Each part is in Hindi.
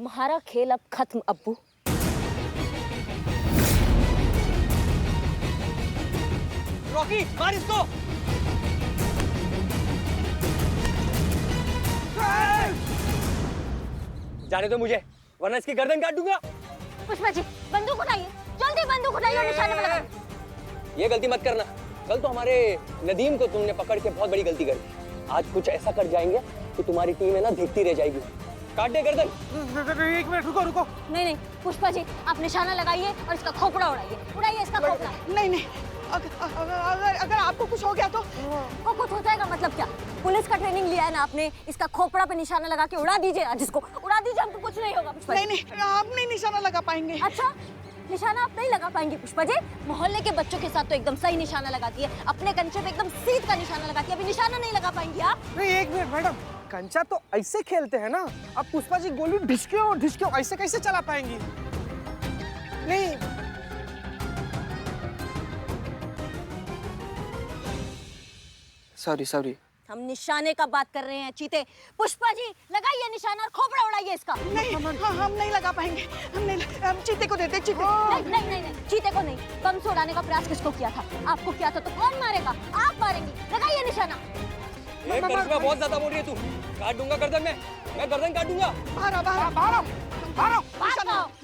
तुम्हारा खेल अब खत्म अब्बू। रॉकी मार इसको। जाने दो मुझे, वरना इसकी गर्दन काट दूंगा। पुष्पा जी बंदूक उठाइए, जल्दी बंदूक उठाइए और निशाने पर लगाइए। ये गलती मत करना। कल तो हमारे नदीम को तुमने पकड़ के बहुत बड़ी गलती कर दी। आज कुछ ऐसा कर जाएंगे कि तुम्हारी टीम है ना देखती रह जाएगी। काट दे गर्दन। 1 मिनट रुको। नहीं पुष्पा जी, आप निशाना लगाइए और इसका खोपड़ा उड़ाइए इसका खोपड़ा। नहीं अगर आपको कुछ हो गया तो कुछ हो जाएगा मतलब क्या? पुलिस का ट्रेनिंग लिया है ना आपने, इसका खोपड़ा पे निशाना लगा के उड़ा दीजिए, आज इसको उड़ा दीजिए, हमको कुछ नहीं होगा पुष्पा जी। नहीं आप नहीं निशाना लगा पाएंगे। अच्छा निशाना आप नहीं लगा पाएंगे पुष्पा जी? मोहल्ले के बच्चों के साथ तो एकदम सही निशाना लगाती है, अपने कंचे पे एकदम सीध का निशाना लगाती है, अभी निशाना नहीं लगा पाएंगी आप? नहीं 1 मिनट मैडम, कंचा तो ऐसे खेलते हैं ना। अब पुष्पा जी गोली ढिसके ऐसे कैसे चला पाएंगी? नहीं सॉरी हम निशाने का बात कर रहे हैं चीते। पुष्पा जी लगाइए निशाना और खोपड़ा उड़ाइए इसका। नहीं हम नहीं लगा पाएंगे। हम चीते को देते चीते। नहीं चीते को नहीं। बम से उड़ाने का प्रयास किसको किया था? आपको किया था तो कौन मारेगा? आप मारेंगी। लगाइए निशाना। ये करिश्मा बहुत ज्यादा बोल रही है तू। काट दूंगा गर्दन में, मैं गर्दन काट दूंगा। बाहर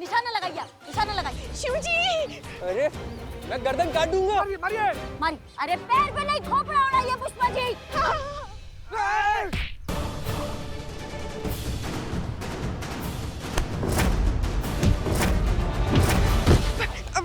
निशाना लगाइए, निशाना लगाइए। शिव जी अरे मैं गर्दन काट दूंगा। मारी। अरे पैर पे नहीं, खोपड़ा उड़ाइए पुष्पा जी। अब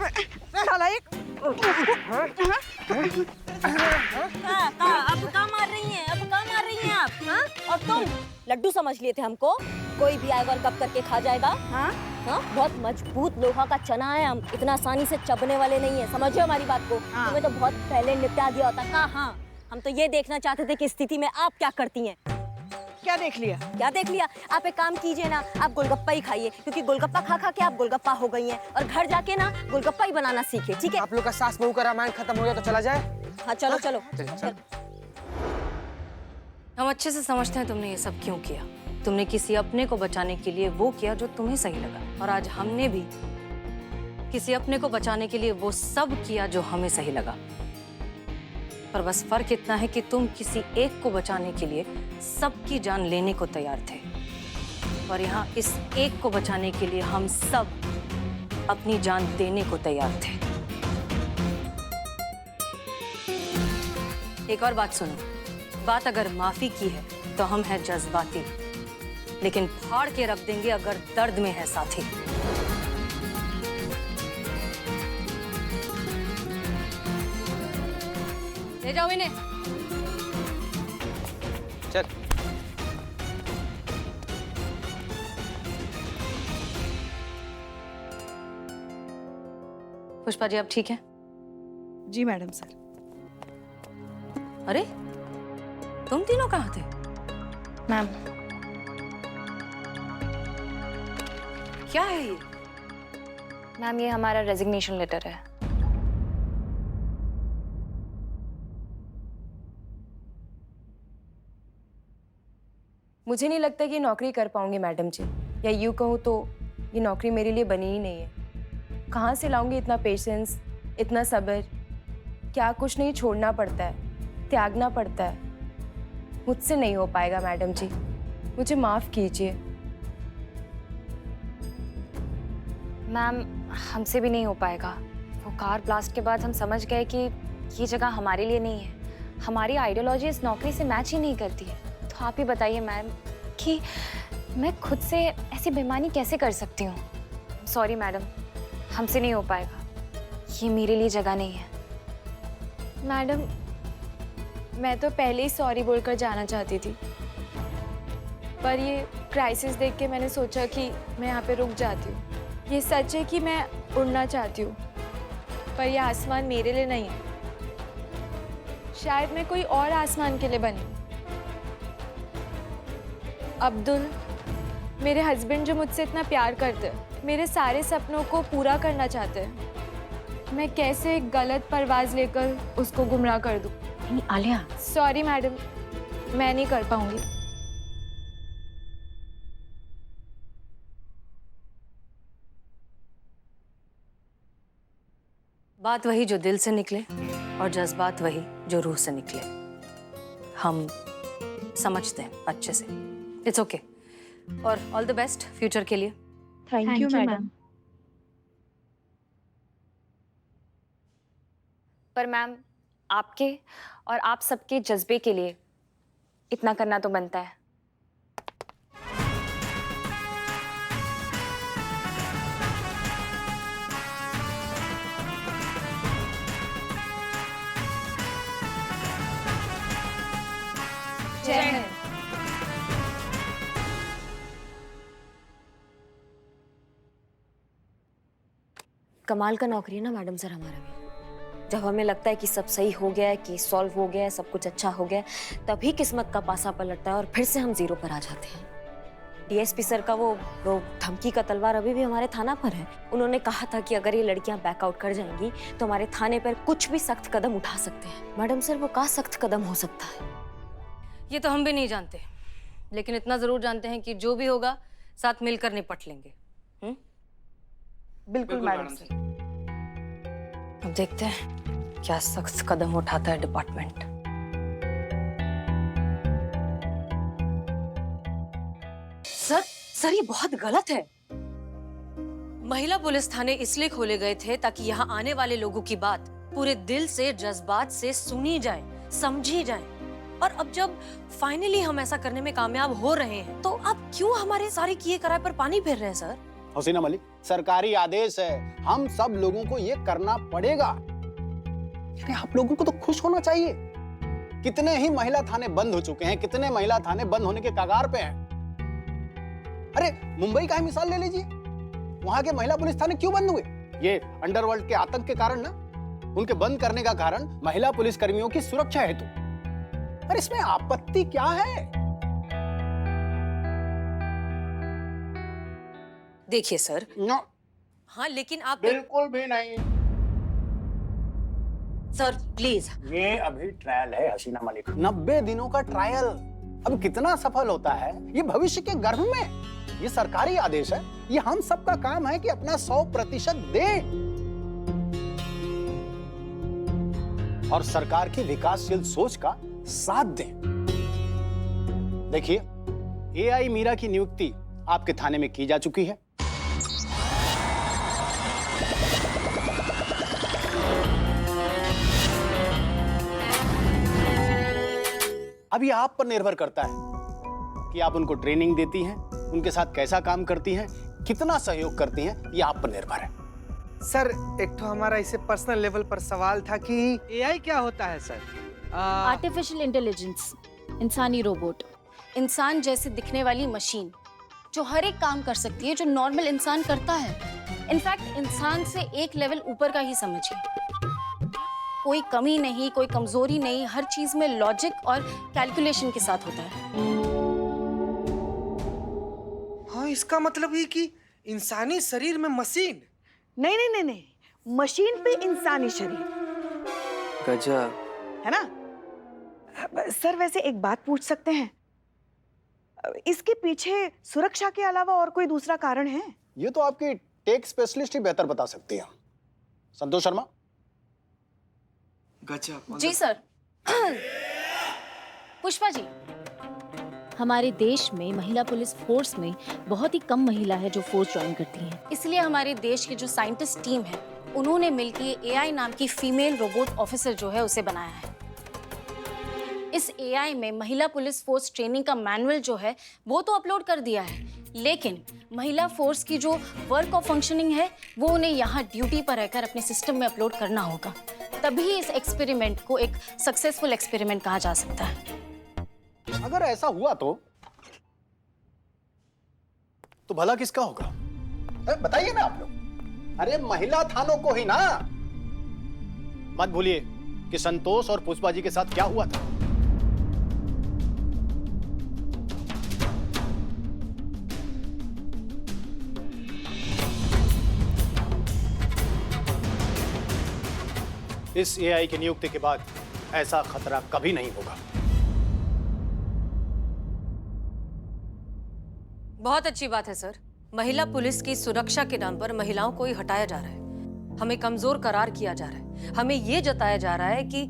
कहाँ मार रही हैं आप? हाँ? और तुम लड्डू समझ लिए थे हमको? कोई भी आएगा और गप करके खा जाएगा? हाँ? बहुत मजबूत लोहा का चना है हम, इतना आसानी से चबने वाले नहीं है, समझो हमारी बात को। तुम्हें तो बहुत पहले निपटा दिया होता। कहाँ? हम तो ये देखना चाहते थे कि स्थिति में आप क्या करती हैं। क्या देख लिया? आप एक काम कीजिए ना, आप गोलगप्पा ही खाइए, क्योंकि गोलगप्पा खा के आप गोलगप्पा हो गई हैं, और घर जाके ना गोलगप्पा ही बनाना सीखे, ठीक है? आप लोग का सास बहू का रामायण खत्म हो गया तो चला जाए। हाँ चलो। हम अच्छे से समझते हैं तुमने ये सब क्यों किया। तुमने किसी अपने को बचाने के लिए वो किया जो तुम्हें सही लगा, और आज हमने भी किसी अपने को बचाने के लिए वो सब किया जो हमें सही लगा। पर बस फर्क इतना है कि तुम किसी एक को बचाने के लिए सबकी जान लेने को तैयार थे, और यहाँ इस एक को बचाने के लिए हम सब अपनी जान देने को तैयार थे। एक और बात सुनो, बात अगर माफी की है तो हम हैं जज्बाती, लेकिन फाड़ के रख देंगे अगर दर्द में है साथी। ले जाओ इन्हें। चल। पुष्पा जी आप ठीक हैं? जी मैडम सर। अरे तुम तीनों कहाँ थे? मैम क्या है ये? मैम ये हमारा रेजिग्नेशन लेटर है। मुझे नहीं लगता कि ये नौकरी कर पाऊंगी मैडम जी, या यूँ कहूँ तो ये नौकरी मेरे लिए बनी ही नहीं है। कहाँ से लाऊंगी इतना पेशेंस, इतना सब्र? क्या कुछ नहीं छोड़ना पड़ता है, त्यागना पड़ता है। मुझसे नहीं हो पाएगा मैडम जी, मुझे माफ़ कीजिए। मैम हमसे भी नहीं हो पाएगा। वो कार ब्लास्ट के बाद हम समझ गए कि ये जगह हमारे लिए नहीं है। हमारी आइडियोलॉजी इस नौकरी से मैच ही नहीं करती है। तो आप ही बताइए मैम कि मैं खुद से ऐसी बेईमानी कैसे कर सकती हूँ। सॉरी मैडम, हमसे नहीं हो पाएगा, ये मेरे लिए जगह नहीं है। मैडम मैं तो पहले ही सॉरी बोलकर जाना चाहती थी, पर ये क्राइसिस देख के मैंने सोचा कि मैं यहाँ पे रुक जाती हूँ। ये सच है कि मैं उड़ना चाहती हूँ, पर यह आसमान मेरे लिए नहीं है। शायद मैं कोई और आसमान के लिए बनी। अब्दुल, मेरे हस्बैंड जो मुझसे इतना प्यार करते हैं, मेरे सारे सपनों को पूरा करना चाहते हैं, मैं कैसे एक गलत परवाज लेकर उसको गुमराह कर दूं? नहीं आलिया। सॉरी मैडम, मैं नहीं कर पाऊंगी। बात वही जो दिल से निकले और जज्बात वही जो रूह से निकले। हम समझते हैं अच्छे से। It's okay. और ऑल द बेस्ट फ्यूचर के लिए। Thank you madam. पर मैम, आपके और आप सबके जज्बे के लिए इतना करना तो बनता है। जय हिंद। कमाल का नौकरी है ना मैडम सर हमारा भी। जब हमें लगता है कि सब सही हो गया है, केस सॉल्व हो गया है, सब कुछ अच्छा हो गया है, तभी किस्मत का पासा पलटता है और फिर से हम जीरो पर आ जाते हैं। डीएसपी सर का वो धमकी का तलवार अभी भी हमारे थाना पर है। उन्होंने कहा था कि अगर ये लड़कियां बैकआउट कर जाएंगी तो हमारे थाने पर कुछ भी सख्त कदम उठा सकते हैं। मैडम सर, वो क्या सख्त कदम हो सकता है? ये तो हम भी नहीं जानते, लेकिन इतना जरूर जानते हैं कि जो भी होगा साथ मिलकर निपट लेंगे। बिल्कुल मैडम सर। अब देखते हैं क्या सख्त कदम उठाता है डिपार्टमेंट। सर ये बहुत गलत है। महिला पुलिस थाने इसलिए खोले गए थे ताकि यहाँ आने वाले लोगों की बात पूरे दिल से, जज्बात से सुनी जाए, समझी जाए। और अब जब फाइनली हम ऐसा करने में कामयाब हो रहे हैं तो अब क्यों हमारे सारे किए कराए पर पानी फेर रहे हैं सर? हसीना मलिक, सरकारी आदेश है, हम सब लोगों को ये करना पड़ेगा। लेकिन आप लोगों को तो खुश होना चाहिए। कितने ही महिला थाने बंद हो चुके हैं, कितने महिला थाने बंद होने के कगार पे हैं। अरे मुंबई का ही मिसाल ले लीजिए, वहां के महिला पुलिस थाने क्यों बंद हुए? ये अंडरवर्ल्ड के आतंक के कारण ना। उनके बंद करने का कारण महिला पुलिस कर्मियों की सुरक्षा हेतु। अरे इसमें आपत्ति क्या है? देखिए सर। नो, हाँ लेकिन आप बिल्कुल भी नहीं। Sir please. ये अभी ट्रायल है हसीना मलिक, 90 दिनों का ट्रायल। अब कितना सफल होता है ये भविष्य के गर्भ में। ये सरकारी आदेश है, ये हम सबका काम है कि अपना 100% दें और सरकार की विकासशील सोच का साथ दें। देखिए, एआई मीरा की नियुक्ति आपके थाने में की जा चुकी है। अब ये आप पर निर्भर करता है कि आप उनको ट्रेनिंग देती हैं, उनके साथ कैसा काम करती हैं, कितना सहयोग करती हैं, ये आप पर निर्भर है। सर एक तो हमारा इसे पर्सनल लेवल पर सवाल था कि एआई क्या होता है सर? आर्टिफिशियल इंटेलिजेंस, इंसानी रोबोट, इंसान जैसे दिखने वाली मशीन जो हर एक काम कर सकती है जो नॉर्मल इंसान करता है। इनफैक्ट इंसान से एक लेवल ऊपर का ही समझिए। कोई कमी नहीं, कोई कमजोरी नहीं, हर चीज में लॉजिक और कैलकुलेशन के साथ होता है। हाँ, इसका मतलब ये कि इंसानी शरीर में मशीन। नहीं नहीं नहीं नहीं, मशीन पे इंसानी शरीर। गजब है ना? सर वैसे एक बात पूछ सकते हैं, इसके पीछे सुरक्षा के अलावा और कोई दूसरा कारण है? ये तो आपकी टेक स्पेशलिस्ट ही बेहतर बता सकती है। संतोष शर्मा। गजब। जी सर। पुष्पा जी, हमारे देश में महिला पुलिस फोर्स में बहुत ही कम महिला है जो फोर्स ज्वाइन करती हैं। इसलिए हमारे देश के जो साइंटिस्ट टीम है उन्होंने मिलकर एआई नाम की फीमेल रोबोट ऑफिसर जो है उसे बनाया है। इस एआई में महिला पुलिस फोर्स ट्रेनिंग का मैनुअल जो है वो तो अपलोड कर दिया है, लेकिन महिला फोर्स की जो वर्क और फंक्शनिंग है वो उन्हें यहाँ ड्यूटी पर रहकर अपने सिस्टम में अपलोड करना होगा। तभी इस एक्सपेरिमेंट को एक सक्सेसफुल एक्सपेरिमेंट कहा जा सकता है। अगर ऐसा हुआ तो भला किसका होगा? बताइए ना आप लोग। अरे महिला थानों को ही ना। मत भूलिए कि संतोष और पुष्पा जी के साथ क्या हुआ था। इस एआई की नियुक्ति के बाद ऐसा खतरा कभी नहीं होगा। बहुत अच्छी बात है सर। महिला पुलिस की सुरक्षा के नाम पर महिलाओं को ही हटाया जा रहा है। हमें कमजोर करार किया जा रहा है। हमें ये जताया जा रहा है कि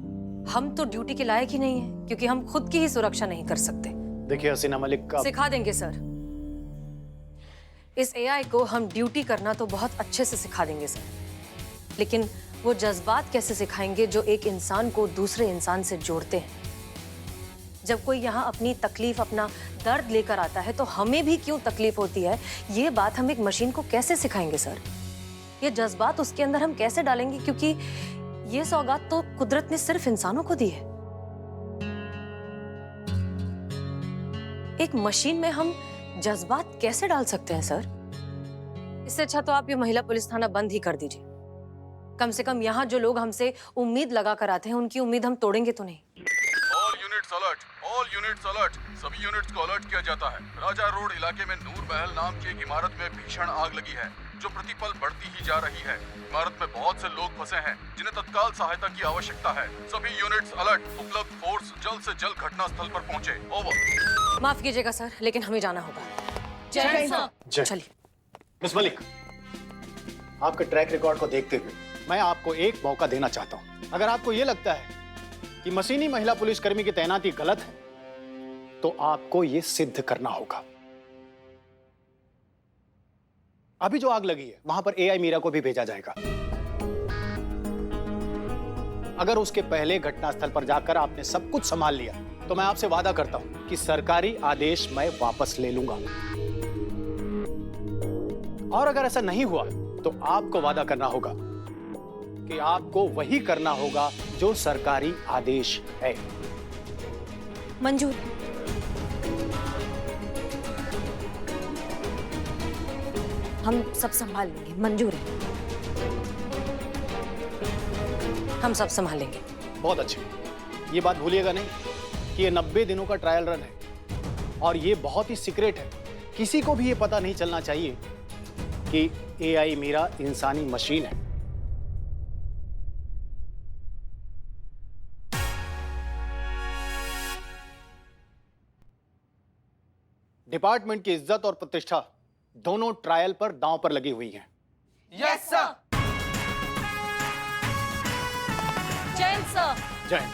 हम तो ड्यूटी के लायक ही नहीं है, क्योंकि हम खुद की ही सुरक्षा नहीं कर सकते। देखिए हसीना मलिक का सिखा देंगे सर। इस एआई को हम ड्यूटी करना तो बहुत अच्छे से सिखा देंगे सर, लेकिन वो जज्बात कैसे सिखाएंगे जो एक इंसान को दूसरे इंसान से जोड़ते हैं। जब कोई यहाँ अपनी तकलीफ, अपना दर्द लेकर आता है तो हमें भी क्यों तकलीफ होती है, ये बात हम एक मशीन को कैसे सिखाएंगे सर? ये जज्बात उसके अंदर हम कैसे डालेंगे, क्योंकि ये सौगात तो कुदरत ने सिर्फ इंसानों को दी है। एक मशीन में हम जज्बात कैसे डाल सकते हैं सर? इससे अच्छा तो आप ये महिला पुलिस थाना बंद ही कर दीजिए। कम से कम यहाँ जो लोग हमसे उम्मीद लगा कर आते हैं, उनकी उम्मीद हम तोड़ेंगे तो नहीं। All units alert. सभी यूनिट्स को अलर्ट किया जाता है। राजा रोड इलाके में नूर महल नाम की एक इमारत में भीषण आग लगी है, जो प्रतिपल बढ़ती ही जा रही है। इमारत में बहुत से लोग फंसे हैं, जिन्हें तत्काल सहायता की आवश्यकता है। सभी यूनिट्स अलर्ट। उपलब्ध फोर्स जल्द से जल्द घटना स्थल पर पहुंचे। ओवर। माफ कीजिएगा सर, लेकिन हमें जाना होगा। जय सर। चलिए। मिस मलिक, आपके ट्रैक रिकॉर्ड को देखते हुए मैं आपको एक मौका देना चाहता हूं। अगर आपको यह लगता है कि मशीनी महिला पुलिसकर्मी की तैनाती गलत है, तो आपको यह सिद्ध करना होगा। अभी जो आग लगी है वहां पर एआई मीरा को भी भेजा जाएगा। अगर उसके पहले घटनास्थल पर जाकर आपने सब कुछ संभाल लिया तो मैं आपसे वादा करता हूं कि सरकारी आदेश मैं वापस ले लूंगा। और अगर ऐसा नहीं हुआ तो आपको वादा करना होगा कि आपको वही करना होगा जो सरकारी आदेश है। मंजूर। हम सब संभाल लेंगे। मंजूर है, हम सब संभालेंगे। बहुत अच्छे। ये बात भूलिएगा नहीं कि ये 90 दिनों का ट्रायल रन है और ये बहुत ही सीक्रेट है। किसी को भी ये पता नहीं चलना चाहिए कि एआई मीरा इंसानी मशीन है। डिपार्टमेंट की इज्जत और प्रतिष्ठा दोनों ट्रायल पर दांव पर लगी हुई हैं। Yes sir. जय हिंद सर। जय हिंद।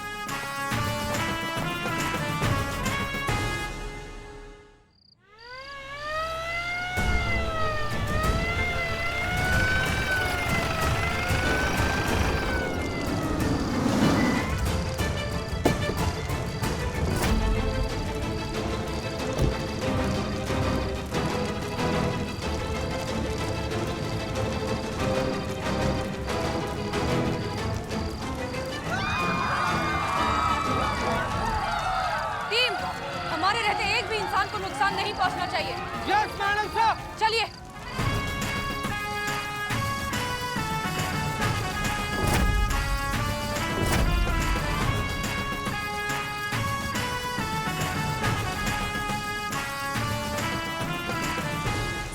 हमारे रहते एक भी इंसान को नुकसान नहीं पहुंचना चाहिए। Yes madam sir. चलिए।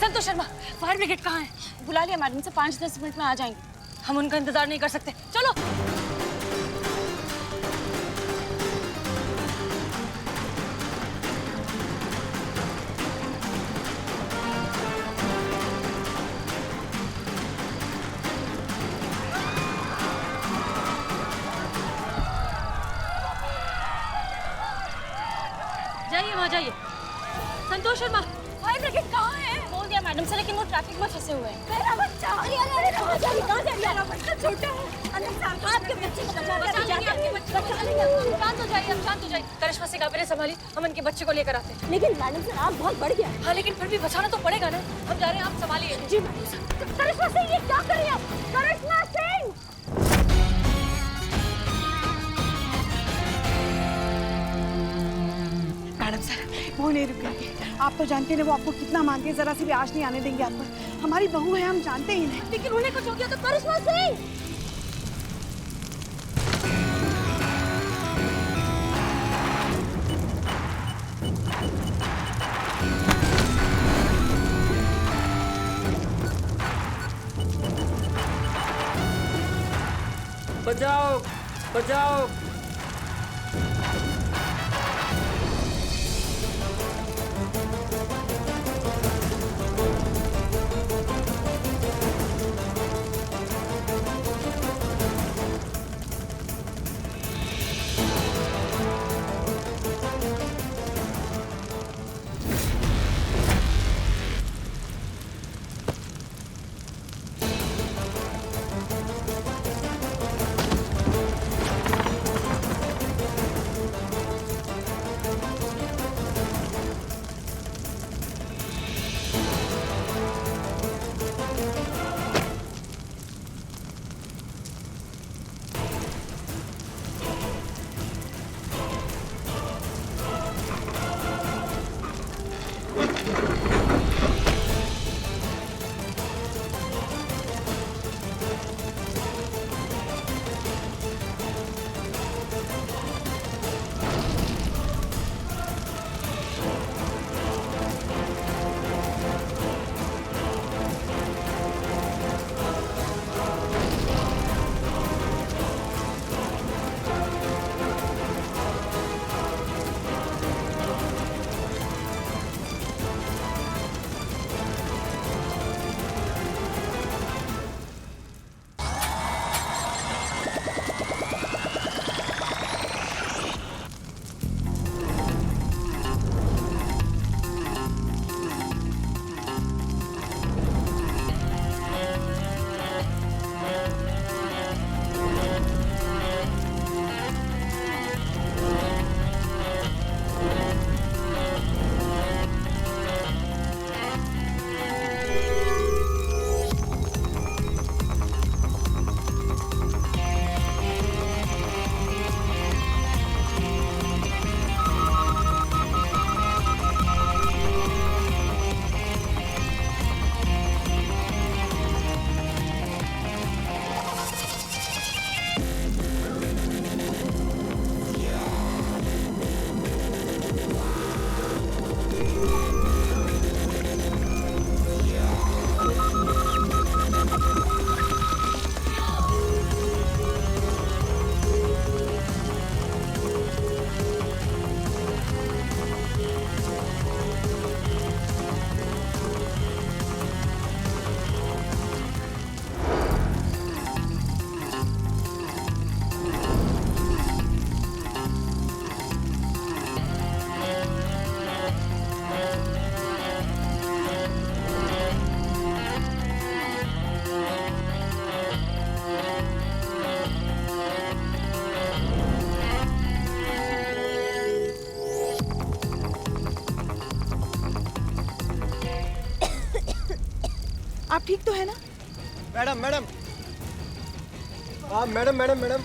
संतोष शर्मा, फायर ब्रिगेड कहाँ है? बुला लिया मैडम से, 5-10 मिनट में आ जाएंगे। हम उनका इंतजार नहीं कर सकते, चलो। जाइए, वहाँ जाइए। संतोष शर्मा, फायर ब्रिगेड कहाँ है? बोल दिया मैडम से, लेकिन वो ट्रैफिक में फंसे हुए हैं। मेरा बच्चा! अरे कहाँ जा रही है? मेरा बच्चा छोटा है। अंदर से आपके बच्चे को बचा लेंगे, आपके बच्चे को बचा लेंगे। शांत हो जाइए, अब शांत हो जाइए। करिश्मा से घबरे संभालिए, हम उनके बच्चे को लेकर आते हैं। लेकिन मैडम सर आग बहुत बढ़ गया है। हाँ, लेकिन फिर भी बचाना तो पड़ेगा ना। हम जा रहे हैं, आप संभालिए। जी मैडम सर। करिश्मा सिंह, ये क्या कर रही हैं आप? करिश्मा सिंह! मैडम सर, वो नहीं रुकेंगे। आप तो जानते हैं वो आपको कितना मानते हैं, जरा सी भी आश नहीं आने देंगे आप पर। हमारी बहू है, हम जानते ही नहीं। लेकिन उन्हें कुछ हो गया तो करिश्मा सिंह! बचाओ, बचाओ। आप ठीक तो है ना? मैडम मैडम, हाँ madam madam madam,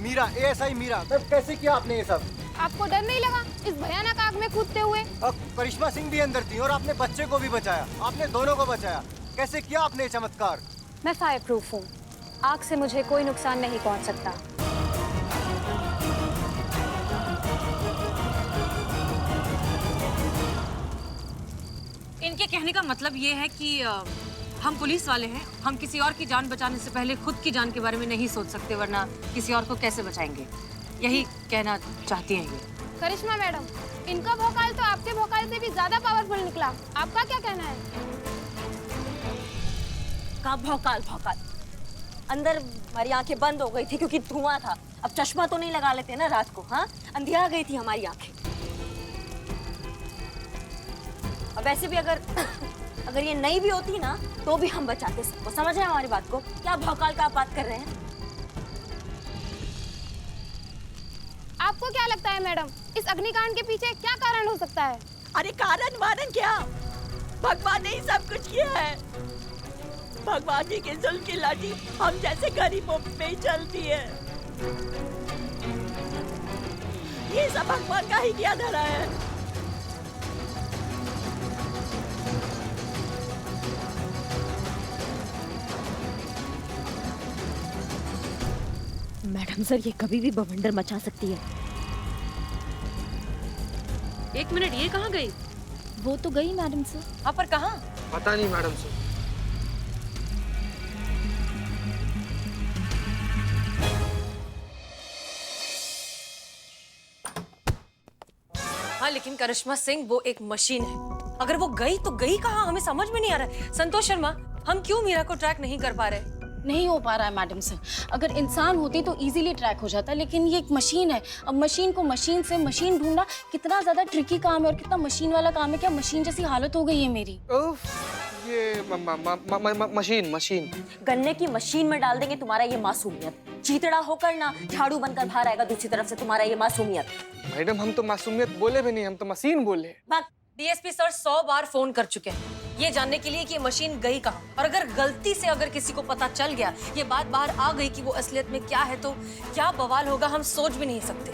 Meera, ASI Meera, तब कैसे किया आपने ये सब? आपको डर नहीं लगा इस भयानक आग में कूदते हुए? अब करिश्मा सिंह भी अंदर थी और आपने बच्चे को भी बचाया, आपने दोनों को बचाया। कैसे किया आपने ये चमत्कार? मैं फायर प्रूफ हूँ, आग से मुझे कोई नुकसान नहीं पहुँच सकता। इनके कहने का मतलब ये है कि हम पुलिस वाले हैं, हम किसी और की जान बचाने से पहले खुद की जान के बारे में नहीं सोच सकते, वरना किसी और को कैसे बचाएंगे, यही कहना चाहती हैं ये। करिश्मा मैडम, इनका भौकाल तो आपके भौकाल से भी ज्यादा पावरफुल निकला। आपका क्या कहना है? का भौकाल भौकाल, अंदर हमारी आंखें बंद हो गई थी क्योंकि धुआं था। अब चश्मा तो नहीं लगा लेते ना रात को, हाँ? अंधिया गई थी हमारी आंखें। और वैसे भी अगर ये नहीं भी होती ना तो भी हम बचाते सबको। समझ रहे हैं हमारी बात को? क्या भौकाल का आप बात कर रहे हैं? आपको क्या लगता है मैडम, इस अग्निकांड के पीछे क्या कारण हो सकता है? अरे कारण वारण क्या, भगवान ने ही सब कुछ किया है। भगवान जी के जुल्म की लाठी हम जैसे गरीबों पे ही चलती है। ये सब भगवान का ही किया धरा है। मैडम सर, ये कभी भी बवंडर मचा सकती है। एक मिनट, ये कहाँ गई? वो तो गई मैडम सर। हाँ, पर कहाँ? पता नहीं मैडम सर। हाँ, लेकिन करिश्मा सिंह वो एक मशीन है। अगर वो गई तो गई कहाँ, हमें समझ में नहीं आ रहा है। संतोष शर्मा, हम क्यों मीरा को ट्रैक नहीं कर पा रहे? नहीं हो पा रहा है मैडम सर। अगर इंसान होती तो इजीली ट्रैक हो जाता, लेकिन ये एक मशीन है। अब मशीन को मशीन से मशीन ढूंढना कितना ज्यादा ट्रिकी काम है और कितना मशीन वाला काम है। क्या मशीन जैसी हालत हो गई है मेरी। ये मशीन गन्ने की मशीन में डाल देंगे तुम्हारा ये मासूमियत। चीतड़ा होकर ना झाड़ू बनकर बाहर आएगा दूसरी तरफ से तुम्हारा ये मासूमियत। मैडम, हम तो मासूमियत बोले भी नहीं, हम तो मशीन बोले। डीएसपी सर 100 बार फोन कर चुके हैं ये जानने के लिए कि ये मशीन गई कहाँ। और अगर गलती से अगर किसी को पता चल गया, ये बात बाहर आ गई कि वो असलियत में क्या है, तो क्या बवाल होगा हम सोच भी नहीं सकते।